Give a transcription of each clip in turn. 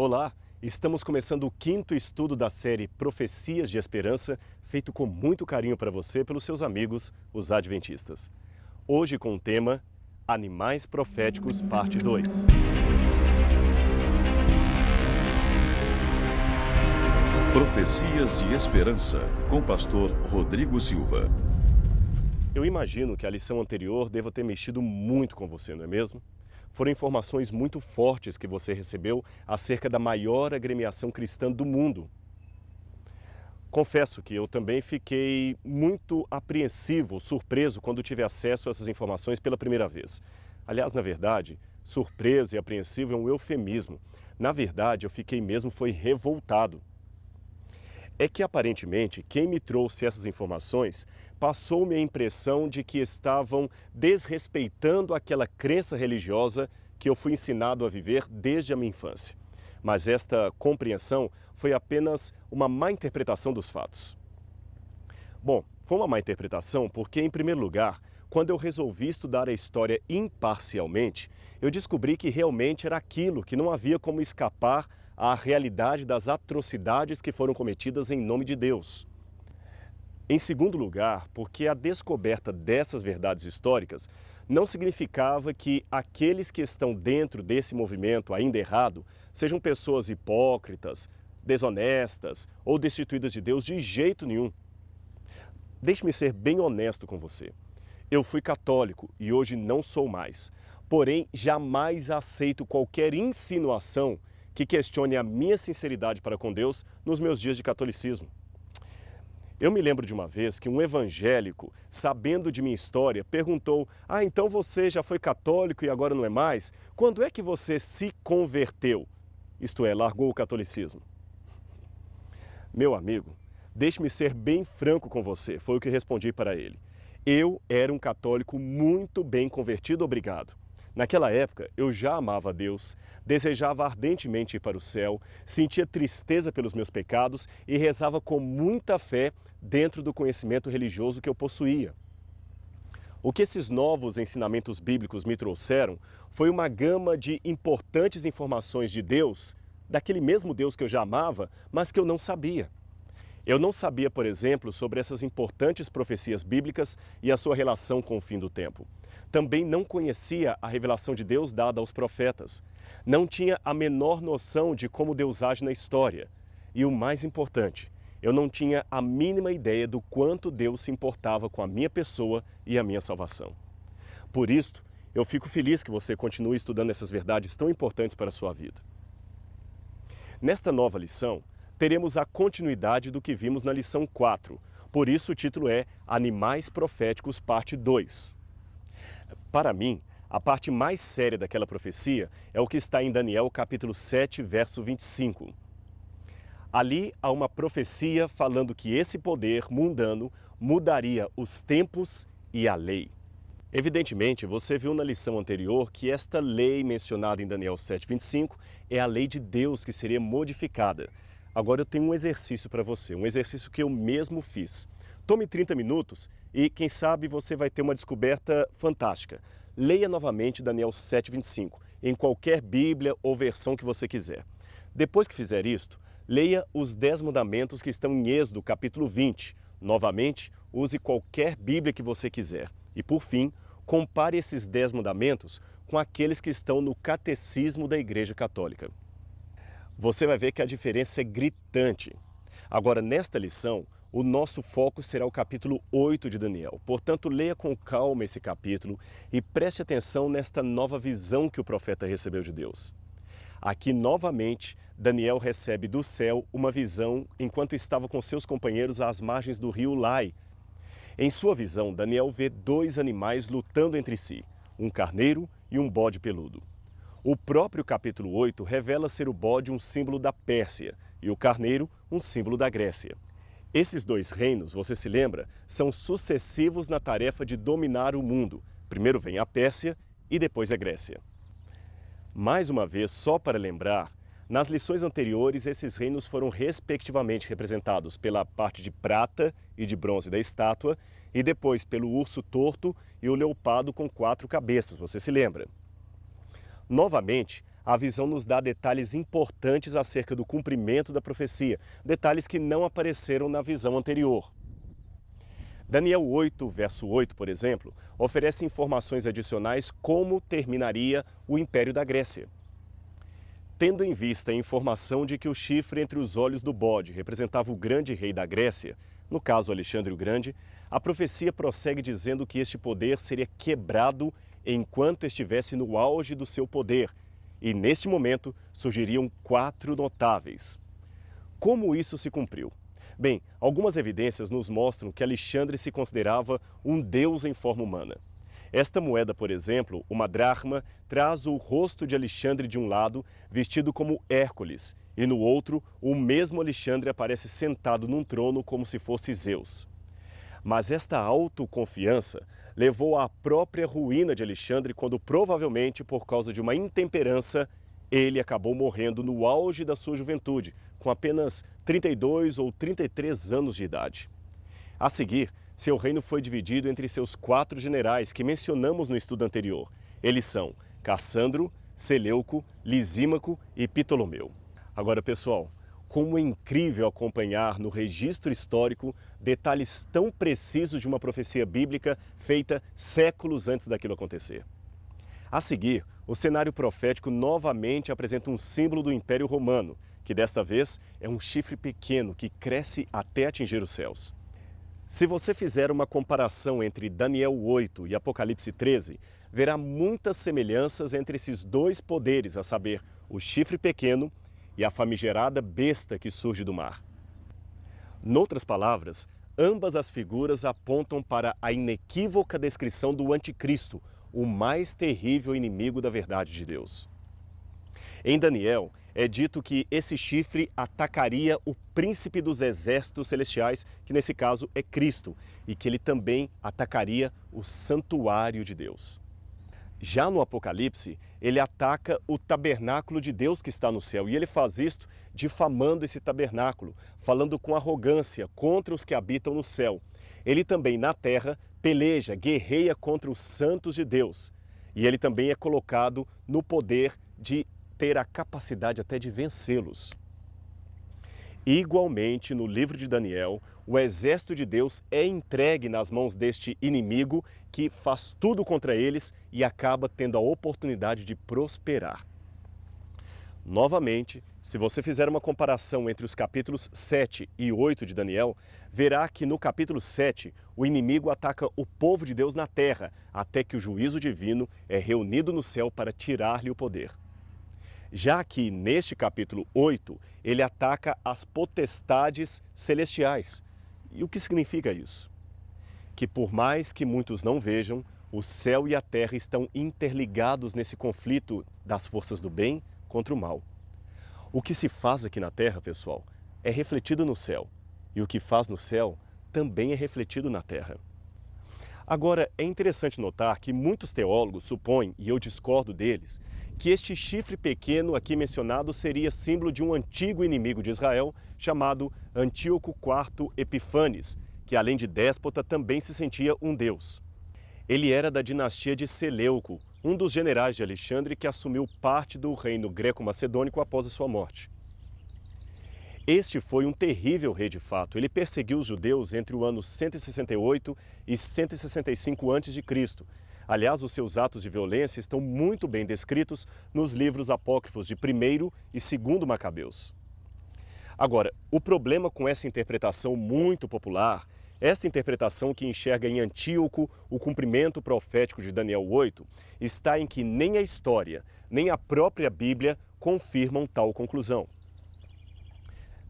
Olá, estamos começando o quinto estudo da série Profecias de Esperança, feito com muito carinho para você pelos seus amigos, os adventistas. Hoje com o tema Animais Proféticos, parte 2. Profecias de Esperança, com o pastor Rodrigo Silva. Eu imagino que a lição anterior deva ter mexido muito com você, não é mesmo? Foram informações muito fortes que você recebeu acerca da maior agremiação cristã do mundo. Confesso que eu também fiquei muito apreensivo, surpreso, quando tive acesso a essas informações pela primeira vez. Aliás, na verdade, surpreso e apreensivo é um eufemismo. Na verdade, eu fiquei mesmo foi revoltado. É que aparentemente quem me trouxe essas informações passou-me a impressão de que estavam desrespeitando aquela crença religiosa que eu fui ensinado a viver desde a minha infância. Mas esta compreensão foi apenas uma má interpretação dos fatos. Bom, foi uma má interpretação porque, em primeiro lugar, quando eu resolvi estudar a história imparcialmente, eu descobri que realmente era aquilo, que não havia como escapar à realidade das atrocidades que foram cometidas em nome de Deus. Em segundo lugar, porque a descoberta dessas verdades históricas não significava que aqueles que estão dentro desse movimento ainda errado sejam pessoas hipócritas, desonestas ou destituídas de Deus de jeito nenhum. Deixe-me ser bem honesto com você. Eu fui católico e hoje não sou mais. Porém, jamais aceito qualquer insinuação que questione a minha sinceridade para com Deus nos meus dias de catolicismo. Eu me lembro de uma vez que um evangélico, sabendo de minha história, perguntou: então você já foi católico e agora não é mais? Quando é que você se converteu? Isto é, largou o catolicismo. Meu amigo, deixe-me ser bem franco com você, foi o que respondi para ele. Eu era um católico muito bem convertido, obrigado. Naquela época, eu já amava a Deus, desejava ardentemente ir para o céu, sentia tristeza pelos meus pecados e rezava com muita fé dentro do conhecimento religioso que eu possuía. O que esses novos ensinamentos bíblicos me trouxeram foi uma gama de importantes informações de Deus, daquele mesmo Deus que eu já amava, mas que eu não sabia. Eu não sabia, por exemplo, sobre essas importantes profecias bíblicas e a sua relação com o fim do tempo. Também não conhecia a revelação de Deus dada aos profetas. Não tinha a menor noção de como Deus age na história. E o mais importante, eu não tinha a mínima ideia do quanto Deus se importava com a minha pessoa e a minha salvação. Por isso, eu fico feliz que você continue estudando essas verdades tão importantes para a sua vida. Nesta nova lição, teremos a continuidade do que vimos na lição 4. Por isso o título é Animais Proféticos, parte 2. Para mim, a parte mais séria daquela profecia é o que está em Daniel capítulo 7, verso 25. Ali há uma profecia falando que esse poder mundano mudaria os tempos e a lei. Evidentemente, você viu na lição anterior que esta lei mencionada em Daniel 7:25 é a lei de Deus que seria modificada. Agora eu tenho um exercício para você, um exercício que eu mesmo fiz. Tome 30 minutos e, quem sabe, você vai ter uma descoberta fantástica. Leia novamente Daniel 7:25, em qualquer Bíblia ou versão que você quiser. Depois que fizer isto, leia os 10 mandamentos que estão em Êxodo, capítulo 20. Novamente, use qualquer Bíblia que você quiser. E, por fim, compare esses 10 mandamentos com aqueles que estão no Catecismo da Igreja Católica. Você vai ver que a diferença é gritante. Agora, nesta lição, o nosso foco será o capítulo 8 de Daniel. Portanto, leia com calma esse capítulo e preste atenção nesta nova visão que o profeta recebeu de Deus. Aqui, novamente, Daniel recebe do céu uma visão enquanto estava com seus companheiros às margens do rio Ulai. Em sua visão, Daniel vê 2 animais lutando entre si, um carneiro e um bode peludo. O próprio capítulo 8 revela ser o bode um símbolo da Pérsia e o carneiro um símbolo da Grécia. Esses 2 reinos, você se lembra, são sucessivos na tarefa de dominar o mundo. Primeiro vem a Pérsia e depois a Grécia. Mais uma vez, só para lembrar, nas lições anteriores esses reinos foram respectivamente representados pela parte de prata e de bronze da estátua e depois pelo urso torto e o leopardo com 4 cabeças, você se lembra? Novamente, a visão nos dá detalhes importantes acerca do cumprimento da profecia, detalhes que não apareceram na visão anterior. Daniel 8, verso 8, por exemplo, oferece informações adicionais como terminaria o Império da Grécia. Tendo em vista a informação de que o chifre entre os olhos do bode representava o grande rei da Grécia, no caso Alexandre o Grande, a profecia prossegue dizendo que este poder seria quebrado enquanto estivesse no auge do seu poder, e neste momento surgiriam 4 notáveis. Como isso se cumpriu? Bem, algumas evidências nos mostram que Alexandre se considerava um deus em forma humana. Esta moeda, por exemplo, uma dracma, traz o rosto de Alexandre de um lado, vestido como Hércules, e no outro, o mesmo Alexandre aparece sentado num trono como se fosse Zeus. Mas esta autoconfiança levou à própria ruína de Alexandre quando, provavelmente por causa de uma intemperança, ele acabou morrendo no auge da sua juventude, com apenas 32 ou 33 anos de idade. A seguir, seu reino foi dividido entre seus 4 generais que mencionamos no estudo anterior. Eles são Cassandro, Seleuco, Lisímaco e Ptolomeu. Agora, pessoal, como é incrível acompanhar no registro histórico detalhes tão precisos de uma profecia bíblica feita séculos antes daquilo acontecer. A seguir, o cenário profético novamente apresenta um símbolo do Império Romano, que desta vez é um chifre pequeno que cresce até atingir os céus. Se você fizer uma comparação entre Daniel 8 e Apocalipse 13, verá muitas semelhanças entre esses 2 poderes, a saber, o chifre pequeno e a famigerada besta que surge do mar. Noutras palavras, ambas as figuras apontam para a inequívoca descrição do Anticristo, o mais terrível inimigo da verdade de Deus. Em Daniel, é dito que esse chifre atacaria o príncipe dos exércitos celestiais, que nesse caso é Cristo, e que ele também atacaria o santuário de Deus. Já no Apocalipse, ele ataca o tabernáculo de Deus que está no céu, e ele faz isto difamando esse tabernáculo, falando com arrogância contra os que habitam no céu. Ele também, na terra, peleja, guerreia contra os santos de Deus, e ele também é colocado no poder de ter a capacidade até de vencê-los. Igualmente, no livro de Daniel, o exército de Deus é entregue nas mãos deste inimigo que faz tudo contra eles e acaba tendo a oportunidade de prosperar. Novamente, se você fizer uma comparação entre os capítulos 7 e 8 de Daniel, verá que no capítulo 7, o inimigo ataca o povo de Deus na terra, até que o juízo divino é reunido no céu para tirar-lhe o poder. Já que neste capítulo 8, ele ataca as potestades celestiais. E o que significa isso? Que por mais que muitos não vejam, o céu e a terra estão interligados nesse conflito das forças do bem contra o mal. O que se faz aqui na terra, pessoal, é refletido no céu. E o que faz no céu também é refletido na terra. Agora, é interessante notar que muitos teólogos supõem, e eu discordo deles, que este chifre pequeno aqui mencionado seria símbolo de um antigo inimigo de Israel chamado Antíoco IV Epifanes, que além de déspota também se sentia um deus. Ele era da dinastia de Seleuco, um dos generais de Alexandre que assumiu parte do reino greco-macedônico após a sua morte. Este foi um terrível rei de fato. Ele perseguiu os judeus entre o ano 168 e 165 a.C. Aliás, os seus atos de violência estão muito bem descritos nos livros apócrifos de 1º e 2º Macabeus. Agora, o problema com essa interpretação muito popular, esta interpretação que enxerga em Antíoco o cumprimento profético de Daniel 8, está em que nem a história, nem a própria Bíblia confirmam tal conclusão.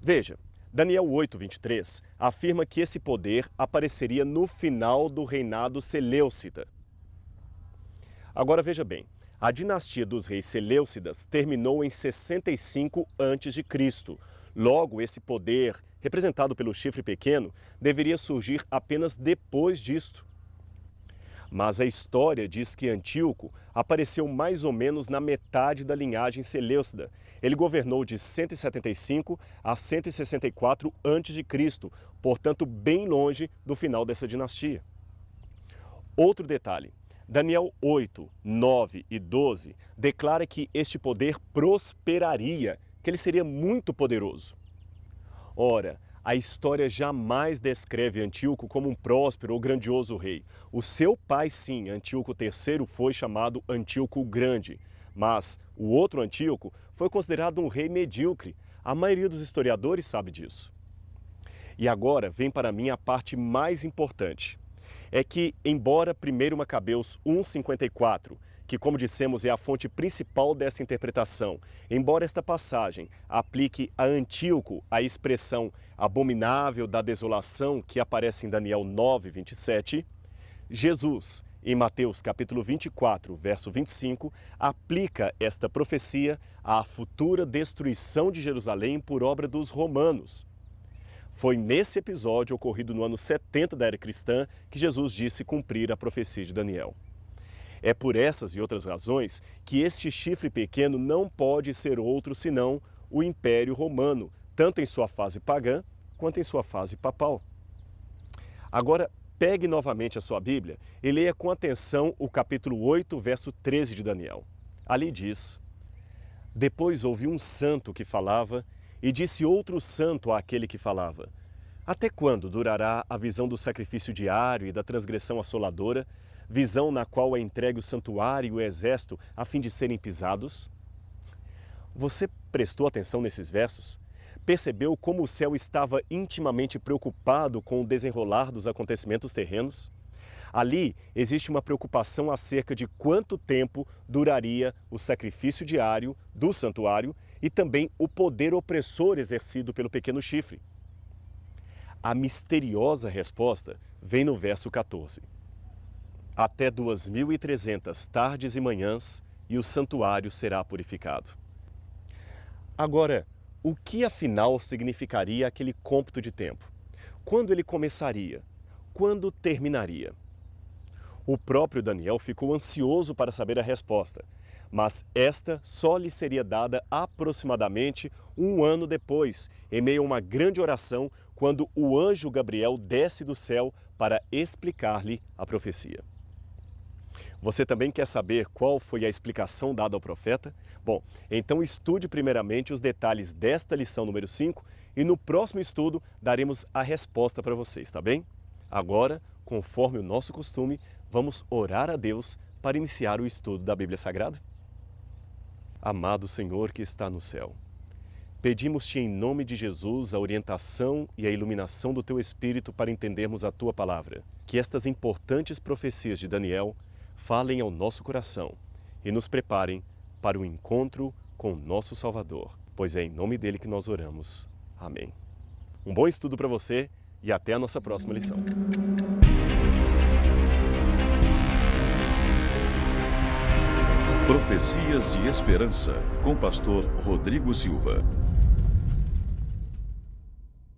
Veja, Daniel 8:23 afirma que esse poder apareceria no final do reinado seleucida. Agora veja bem, a dinastia dos reis seleucidas terminou em 65 a.C. Logo, esse poder, representado pelo chifre pequeno, deveria surgir apenas depois disto. Mas a história diz que Antíoco apareceu mais ou menos na metade da linhagem seleucida. Ele governou de 175 a 164 a.C., portanto bem longe do final dessa dinastia. Outro detalhe, Daniel 8, 9 e 12 declara que este poder prosperaria, que ele seria muito poderoso. Ora, a história jamais descreve Antíoco como um próspero ou grandioso rei. O seu pai, sim, Antíoco III, foi chamado Antíoco o Grande, mas o outro Antíoco foi considerado um rei medíocre. A maioria dos historiadores sabe disso. E agora vem para mim a parte mais importante. É que, embora 1 Macabeus 1,54, que como dissemos é a fonte principal dessa interpretação, embora esta passagem aplique a Antíoco a expressão abominável da desolação que aparece em Daniel 9, 27, Jesus, em Mateus capítulo 24, verso 25, aplica esta profecia à futura destruição de Jerusalém por obra dos romanos. Foi nesse episódio, ocorrido no ano 70 da era cristã, que Jesus disse cumprir a profecia de Daniel. É por essas e outras razões que este chifre pequeno não pode ser outro senão o Império Romano, tanto em sua fase pagã quanto em sua fase papal. Agora, pegue novamente a sua Bíblia e leia com atenção o capítulo 8, verso 13 de Daniel. Ali diz: Depois ouvi um santo que falava, e disse outro santo àquele que falava: Até quando durará a visão do sacrifício diário e da transgressão assoladora, visão na qual é entregue o santuário e o exército a fim de serem pisados? Você prestou atenção nesses versos? Percebeu como o céu estava intimamente preocupado com o desenrolar dos acontecimentos terrenos? Ali existe uma preocupação acerca de quanto tempo duraria o sacrifício diário do santuário e também o poder opressor exercido pelo pequeno chifre. A misteriosa resposta vem no verso 14. Até 2.300 tardes e manhãs, e o santuário será purificado. Agora, o que afinal significaria aquele cômputo de tempo? Quando ele começaria? Quando terminaria? O próprio Daniel ficou ansioso para saber a resposta, mas esta só lhe seria dada aproximadamente um ano depois, em meio a uma grande oração, quando o anjo Gabriel desce do céu para explicar-lhe a profecia. Você também quer saber qual foi a explicação dada ao profeta? Bom, então estude primeiramente os detalhes desta lição número 5 e no próximo estudo daremos a resposta para vocês, tá bem? Agora, conforme o nosso costume, vamos orar a Deus para iniciar o estudo da Bíblia Sagrada? Amado Senhor que está no céu, pedimos-te em nome de Jesus a orientação e a iluminação do Teu Espírito para entendermos a Tua Palavra. Que estas importantes profecias de Daniel falem ao nosso coração e nos preparem para o encontro com o nosso Salvador, pois é em nome dele que nós oramos. Amém. Um bom estudo para você e até a nossa próxima lição. Profecias de Esperança, com pastor Rodrigo Silva.